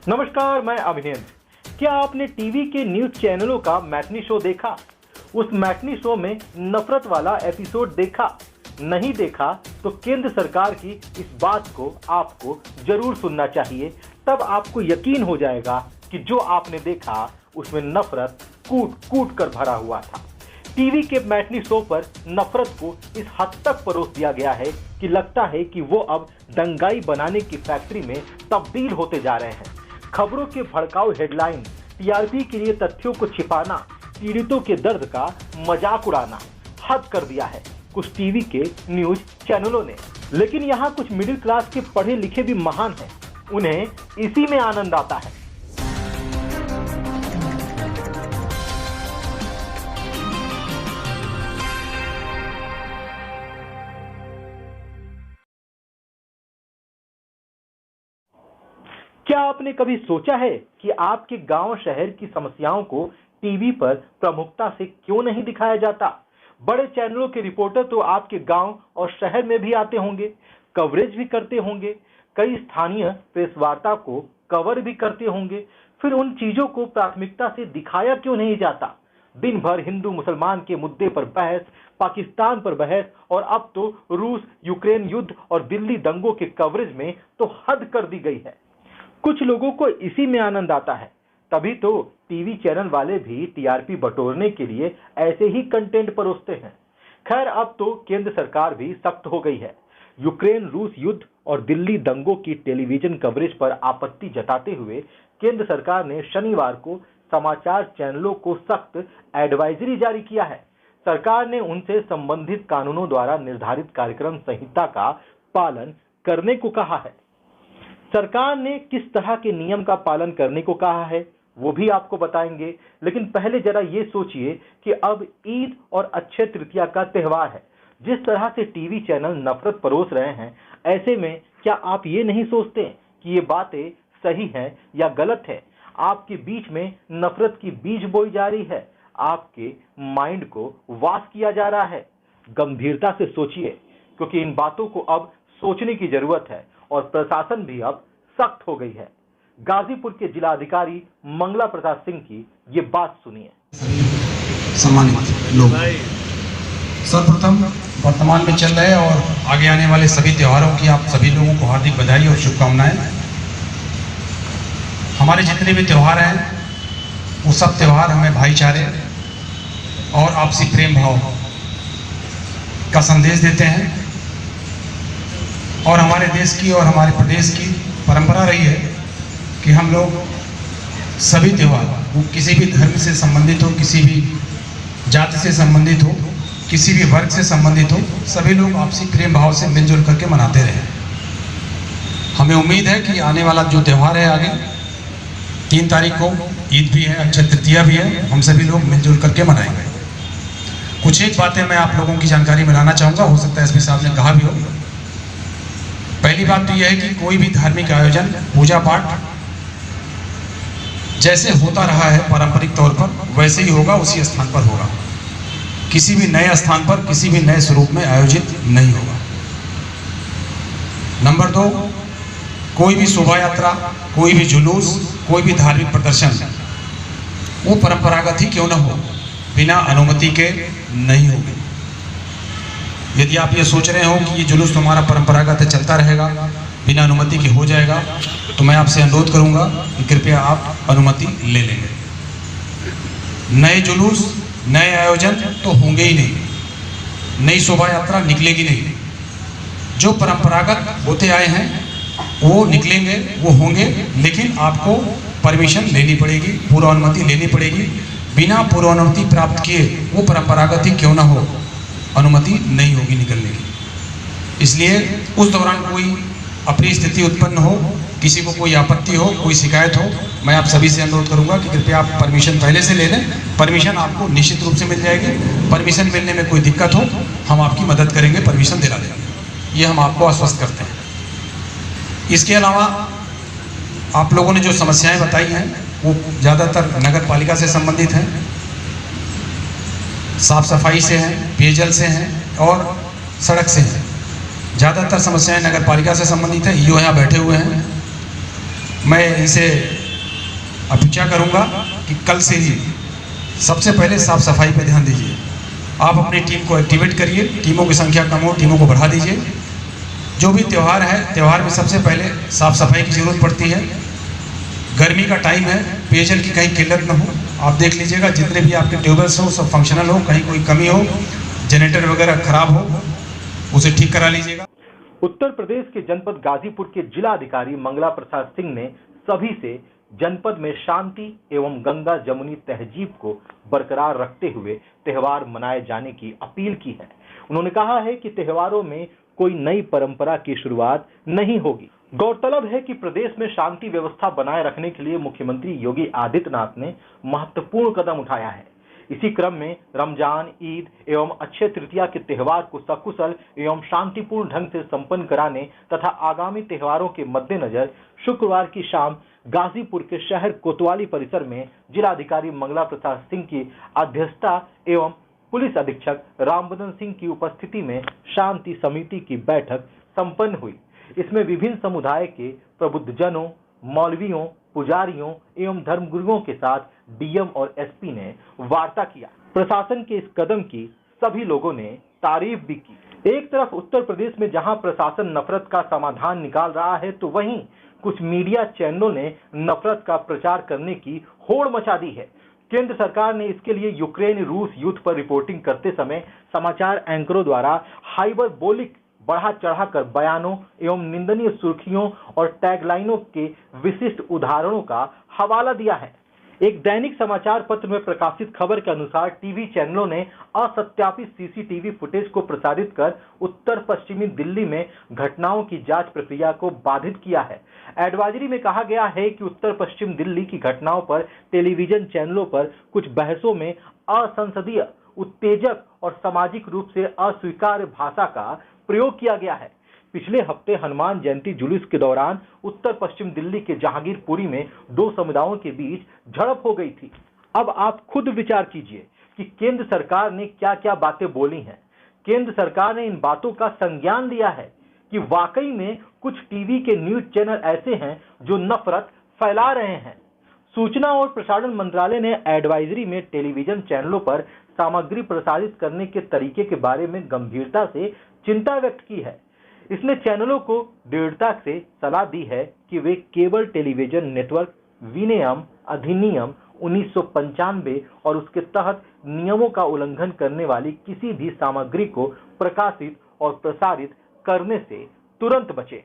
नमस्कार, मैं अभिनेंद्र। क्या आपने टीवी के न्यूज चैनलों का मैटनी शो देखा? उस मैटनी शो में नफरत वाला एपिसोड देखा? नहीं देखा तो केंद्र सरकार की इस बात को आपको जरूर सुनना चाहिए। तब आपको यकीन हो जाएगा कि जो आपने देखा उसमें नफरत कूट कूट कर भरा हुआ था। टीवी के मैटनी शो पर नफरत को इस हद तक परोस दिया गया है कि लगता है कि वो अब दंगाई बनाने की फैक्ट्री में तब्दील होते जा रहे हैं। खबरों के भड़काऊ हेडलाइन, टीआरपी के लिए तथ्यों को छिपाना, पीड़ितों के दर्द का मजाक उड़ाना हद कर दिया है कुछ टीवी के न्यूज चैनलों ने। लेकिन यहाँ कुछ मिडिल क्लास के पढ़े लिखे भी महान हैं। उन्हें इसी में आनंद आता है। क्या आपने कभी सोचा है कि आपके गांव शहर की समस्याओं को टीवी पर प्रमुखता से क्यों नहीं दिखाया जाता? बड़े चैनलों के रिपोर्टर तो आपके गांव और शहर में भी आते होंगे, कवरेज भी करते होंगे, कई स्थानीय प्रेस वार्ता को कवर भी करते होंगे। फिर उन चीजों को प्राथमिकता से दिखाया क्यों नहीं जाता? दिन भर हिंदू मुसलमान के मुद्दे पर बहस, पाकिस्तान पर बहस और अब तो रूस यूक्रेन युद्ध और दिल्ली दंगों के कवरेज में तो हद कर दी गई है। कुछ लोगों को इसी में आनंद आता है। तभी तो टीवी चैनल वाले भी टीआरपी बटोरने के लिए ऐसे ही कंटेंट परोसते हैं। खैर, अब तो केंद्र सरकार भी सख्त हो गई है। यूक्रेन रूस युद्ध और दिल्ली दंगों की टेलीविजन कवरेज पर आपत्ति जताते हुए केंद्र सरकार ने शनिवार को समाचार चैनलों को सख्त एडवाइजरी जारी किया है। सरकार ने उनसे संबंधित कानूनों द्वारा निर्धारित कार्यक्रम संहिता का पालन करने को कहा है। सरकार ने किस तरह के नियम का पालन करने को कहा है वो भी आपको बताएंगे। लेकिन पहले जरा ये सोचिए कि अब ईद और अक्षय तृतीया का त्योहार है। जिस तरह से टीवी चैनल नफरत परोस रहे हैं, ऐसे में क्या आप ये नहीं सोचते कि ये बातें सही हैं या गलत है? आपके बीच में नफरत की बीज बोई जा रही है, आपके माइंड को वाश किया जा रहा है। गंभीरता से सोचिए, क्योंकि इन बातों को अब सोचने की जरूरत है और प्रशासन भी अब सख्त हो गई है। गाजीपुर के जिला अधिकारी मंगला प्रसाद सिंह की ये बात सुनिए। सम्मानित लोग, सर्वप्रथम वर्तमान में चल रहे और आगे आने वाले सभी त्योहारों की आप सभी लोगों को हार्दिक बधाई और शुभकामनाएं। हमारे जितने भी त्योहार हैं वो सब त्योहार हमें भाईचारे और आपसी प्रेम भाव का संदेश देते हैं। और हमारे देश की और हमारे प्रदेश की परंपरा रही है कि हम लोग सभी त्यौहार, वो किसी भी धर्म से संबंधित हो, किसी भी जाति से संबंधित हो, किसी भी वर्ग से संबंधित हो, सभी लोग आपसी प्रेम भाव से मिलजुल करके मनाते रहे। हमें उम्मीद है कि आने वाला जो त्यौहार है आगे 3 तारीख को ईद भी है, अक्षय तृतीया भी है, हम सभी लोग मिलजुल करके मनाएंगे। कुछ एक बातें मैं आप लोगों की जानकारी में लाना चाहूँगा, हो सकता है एसपी साहब ने कहा भी हो। पहली बात तो यह है कि कोई भी धार्मिक आयोजन, पूजा पाठ जैसे होता रहा है पारंपरिक तौर पर, वैसे ही होगा, उसी स्थान पर होगा। किसी भी नए स्थान पर, किसी भी नए स्वरूप में आयोजित नहीं होगा। नंबर 2, कोई भी शोभा यात्रा, कोई भी जुलूस, कोई भी धार्मिक प्रदर्शन, वो परंपरागत ही क्यों न हो, बिना अनुमति के नहीं होगी। यदि आप ये सोच रहे हो कि ये जुलूस तुम्हारा परंपरागत है, चलता रहेगा, बिना अनुमति के हो जाएगा, तो मैं आपसे अनुरोध करूंगा कि कृपया आप अनुमति ले लेंगे। नए जुलूस, नए आयोजन तो होंगे ही नहीं, नई शोभा यात्रा निकलेगी नहीं। जो परंपरागत होते आए हैं वो निकलेंगे, वो होंगे, लेकिन आपको परमिशन लेनी पड़ेगी, पूर्व अनुमति लेनी पड़ेगी। बिना पूर्व अनुमति प्राप्त किए वो परंपरागत ही क्यों ना हो, अनुमति नहीं होगी निकलने की। इसलिए उस दौरान कोई अप्रिय स्थिति उत्पन्न हो, किसी को कोई आपत्ति हो, कोई शिकायत हो, मैं आप सभी से अनुरोध करूंगा कि कृपया आप परमिशन पहले से ले लें। परमिशन आपको निश्चित रूप से मिल जाएगी। परमिशन मिलने में कोई दिक्कत हो, हम आपकी मदद करेंगे, परमिशन दिला देंगे, ये हम आपको आश्वस्त करते हैं। इसके अलावा आप लोगों ने जो समस्याएं बताई हैं वो ज़्यादातर नगर पालिका से संबंधित हैं, साफ सफाई से हैं, पेयजल से हैं और सड़क से हैं। ज़्यादातर समस्याएं नगर पालिका से संबंधित है। ईओ यहाँ बैठे हुए हैं, मैं इनसे अपेक्षा करूंगा कि कल से ही सबसे पहले साफ सफाई पर ध्यान दीजिए। आप अपनी टीम को एक्टिवेट करिए, टीमों की संख्या कम हो, टीमों को बढ़ा दीजिए। जो भी त्यौहार है, त्यौहार में सबसे पहले साफ सफाई की जरूरत पड़ती है। गर्मी का टाइम है, पेयजल की कहीं किल्लत न हो। आप देख लीजिएगा जितने भी आपके ट्यूबवेल्स हो सब फंक्शनल हो, कहीं कोई कमी हो, जनरेटर वगैरह खराब हो, उसे ठीक करा लीजिएगा। उत्तर प्रदेश के जनपद गाजीपुर के जिला अधिकारी मंगला प्रसाद सिंह ने सभी से जनपद में शांति एवं गंगा जमुनी तहजीब को बरकरार रखते हुए त्योहार मनाए जाने की अपील की है। उन्होंने कहा है कि त्योहारों में कोई नई परंपरा की शुरुआत नहीं होगी। गौरतलब है कि प्रदेश में शांति व्यवस्था बनाए रखने के लिए मुख्यमंत्री योगी आदित्यनाथ ने महत्वपूर्ण कदम उठाया है। इसी क्रम में रमजान, ईद एवं अक्षय तृतीया के त्योहार को सकुशल एवं शांतिपूर्ण ढंग से संपन्न कराने तथा आगामी त्योहारों के मद्देनजर शुक्रवार की शाम गाजीपुर के शहर कोतवाली परिसर में जिलाधिकारी मंगला प्रसाद सिंह की अध्यक्षता एवं पुलिस अधीक्षक रामबदन सिंह की उपस्थिति में शांति समिति की बैठक संपन्न हुई। इसमें विभिन्न समुदाय के प्रबुद्धजनों, मौलवियों, पुजारियों एवं धर्मगुरुओं के साथ डीएम और एसपी ने वार्ता किया। प्रशासन के इस कदम की सभी लोगों ने तारीफ भी की। एक तरफ उत्तर प्रदेश में जहां प्रशासन नफरत का समाधान निकाल रहा है, तो वहीं कुछ मीडिया चैनलों ने नफरत का प्रचार करने की होड़ मचा दी है। केंद्र सरकार ने इसके लिए यूक्रेन रूस युद्ध पर रिपोर्टिंग करते समय समाचार एंकरों द्वारा हाइपरबोलिक बढ़ा चढ़ाकर बयानों एवं निंदनीय सुर्खियों और टैगलाइनों के विशिष्ट उदाहरणों का हवाला दिया है। एक दैनिक समाचार पत्र में प्रकाशित खबर के अनुसार टीवी चैनलों ने असत्यापित सीसीटीवी फुटेज को प्रसारित कर उत्तर पश्चिमी दिल्ली में घटनाओं की जांच प्रक्रिया को बाधित किया है। एडवाइजरी में कहा गया है कि उत्तर पश्चिम दिल्ली की घटनाओं पर टेलीविजन चैनलों पर कुछ बहसों में असंसदीय, उत्तेजक और सामाजिक रूप से अस्वीकार्य भाषा का प्रयोग किया गया है। पिछले हफ्ते हनुमान जयंती जुलूस के दौरान उत्तर पश्चिम दिल्ली के जहांगीरपुरी में दो समुदायों के बीच झड़प हो गई थी। अब आप खुद विचार कीजिए कि केंद्र सरकार ने क्या-क्या बातें बोली हैं। केंद्र सरकार ने इन बातों का संज्ञान लिया है कि वाकई में कुछ टीवी के न्यूज चैनल ऐसे हैं जो नफरत फैला रहे हैं। सूचना और प्रसारण मंत्रालय ने एडवाइजरी में टेलीविजन चैनलों पर सामग्री प्रसारित करने के तरीके के बारे में गंभीरता से चिंता व्यक्त की है। इसने चैनलों को दृढ़ता से सलाह दी है कि वे केबल टेलीविजन नेटवर्क विनियम अधिनियम 1995 और उसके तहत नियमों का उल्लंघन करने वाली किसी भी सामग्री को प्रकाशित और प्रसारित करने से तुरंत बचे।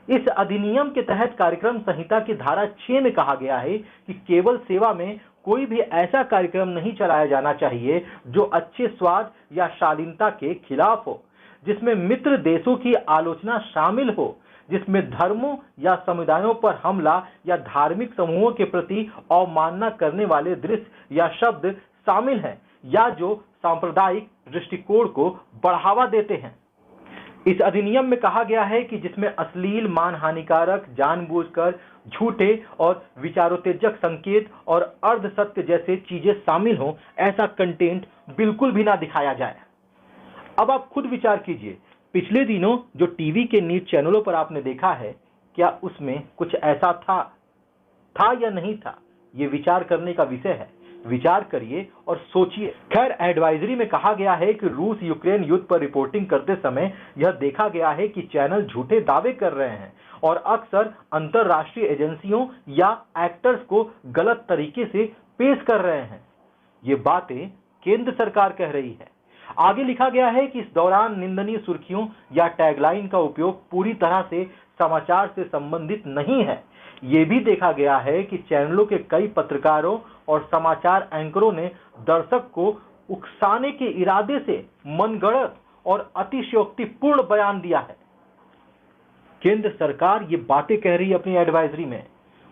इस अधिनियम के तहत कार्यक्रम संहिता की धारा 6 में कहा गया है कि केबल सेवा में कोई भी ऐसा कार्यक्रम नहीं चलाया जाना चाहिए जो अच्छे स्वाद या शालीनता के खिलाफ हो, जिसमें मित्र देशों की आलोचना शामिल हो, जिसमें धर्मों या समुदायों पर हमला या धार्मिक समूहों के प्रति अवमानना करने वाले दृश्य या शब्द शामिल हैं, या जो सांप्रदायिक दृष्टिकोण को बढ़ावा देते हैं। इस अधिनियम में कहा गया है कि जिसमें अश्लील, मानहानिकारक, जानबूझकर झूठे और विचारोत्तेजक संकेत और अर्धसत्य जैसे चीजें शामिल हों, ऐसा कंटेंट बिल्कुल भी ना दिखाया जाए। अब आप खुद विचार कीजिए, पिछले दिनों जो टीवी के न्यूज चैनलों पर आपने देखा है, क्या उसमें कुछ ऐसा था या नहीं था? ये विचार करने का विषय है। विचार करिए और सोचिए। खैर, एडवाइजरी में कहा गया है कि रूस यूक्रेन युद्ध पर रिपोर्टिंग करते समय यह देखा गया है कि चैनल झूठे दावे कर रहे हैं और अक्सर अंतरराष्ट्रीय एजेंसियों या एक्टर्स को गलत तरीके से पेश कर रहे हैं। ये बातें केंद्र सरकार कह रही है। आगे लिखा गया है कि इस दौरान निंदनीय सुर्खियों या टैगलाइन का उपयोग पूरी तरह से समाचार से संबंधित नहीं है। ये भी देखा गया है कि चैनलों के कई पत्रकारों और समाचार एंकरों ने दर्शक को उकसाने के इरादे से मनगढ़ंत और अतिशयोक्तिपूर्ण बयान दिया है। केंद्र सरकार ये बातें कह रही है अपनी एडवाइजरी में।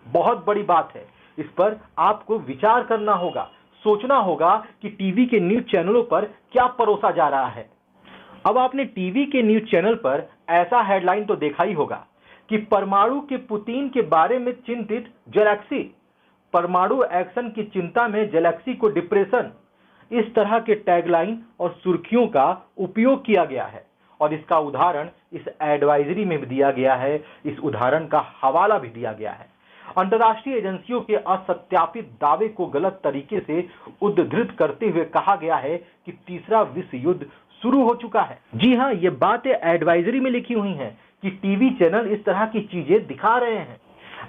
बहुत बड़ी बात है। इस पर आपको विचार करना होगा, सोचना होगा कि टीवी के न्यूज चैनलों पर क्या परोसा जा रहा है। अब आपने टीवी के न्यूज चैनल पर ऐसा हेडलाइन तो देखा ही होगा कि परमाणु के पुतिन के बारे में चिंतित जेलेंस्की, परमाणु एक्शन की चिंता में जेलेंस्की को डिप्रेशन। इस तरह के टैगलाइन और सुर्खियों का उपयोग किया गया है और इसका उदाहरण इस एडवाइजरी में भी दिया गया है। इस उदाहरण का हवाला भी दिया गया है। अंतर्राष्ट्रीय एजेंसियों के असत्यापित दावे को गलत तरीके से उद्धृत करते हुए कहा गया है कि तीसरा विश्व युद्ध शुरू हो चुका है। जी हां, ये बातें एडवाइजरी में लिखी हुई हैं कि टीवी चैनल इस तरह की चीजें दिखा रहे हैं।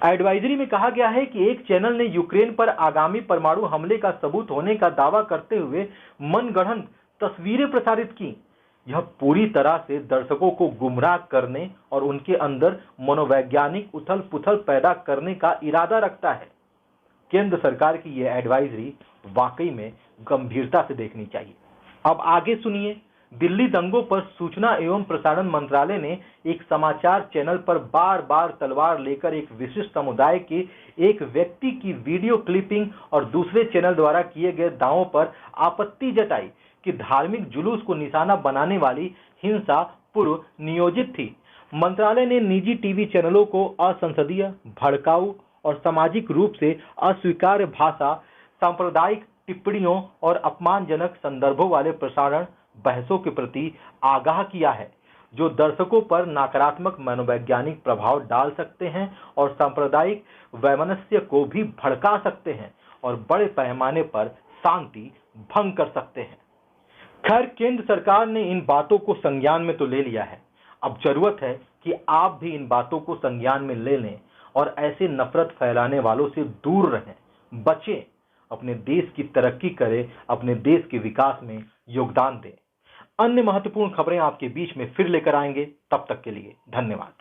एडवाइजरी में कहा गया है कि एक चैनल ने यूक्रेन पर आगामी परमाणु हमले का सबूत होने का दावा करते हुए मनगढ़ंत तस्वीरें प्रसारित की। यह पूरी तरह से दर्शकों को गुमराह करने और उनके अंदर मनोवैज्ञानिक उथल-पुथल पैदा करने का इरादा रखता है। केंद्र सरकार की यह एडवाइजरी वाकई में गंभीरता से देखनी चाहिए। अब आगे सुनिए। दिल्ली दंगों पर सूचना एवं प्रसारण मंत्रालय ने एक समाचार चैनल पर बार-बार तलवार लेकर एक विशिष्ट समुदाय के एक व्यक्ति की वीडियो क्लिपिंग और दूसरे चैनल द्वारा किए गए दावों पर आपत्ति जताई कि धार्मिक जुलूस को निशाना बनाने वाली हिंसा पूर्व नियोजित थी। मंत्रालय ने निजी टीवी चैनलों को असंसदीय, भड़काऊ और सामाजिक रूप से अस्वीकार्य भाषा, सांप्रदायिक टिप्पणियों और अपमानजनक संदर्भों वाले प्रसारण बहसों के प्रति आगाह किया है, जो दर्शकों पर नकारात्मक मनोवैज्ञानिक प्रभाव डाल सकते हैं और सांप्रदायिक वैमनस्य को भी भड़का सकते हैं और बड़े पैमाने पर शांति भंग कर सकते हैं। खैर, केंद्र सरकार ने इन बातों को संज्ञान में तो ले लिया है। अब जरूरत है कि आप भी इन बातों को संज्ञान में ले लें और ऐसे नफरत फैलाने वालों से दूर रहें, बचें, अपने देश की तरक्की करें, अपने देश के विकास में योगदान दें। अन्य महत्वपूर्ण खबरें आपके बीच में फिर लेकर आएंगे। तब तक के लिए धन्यवाद।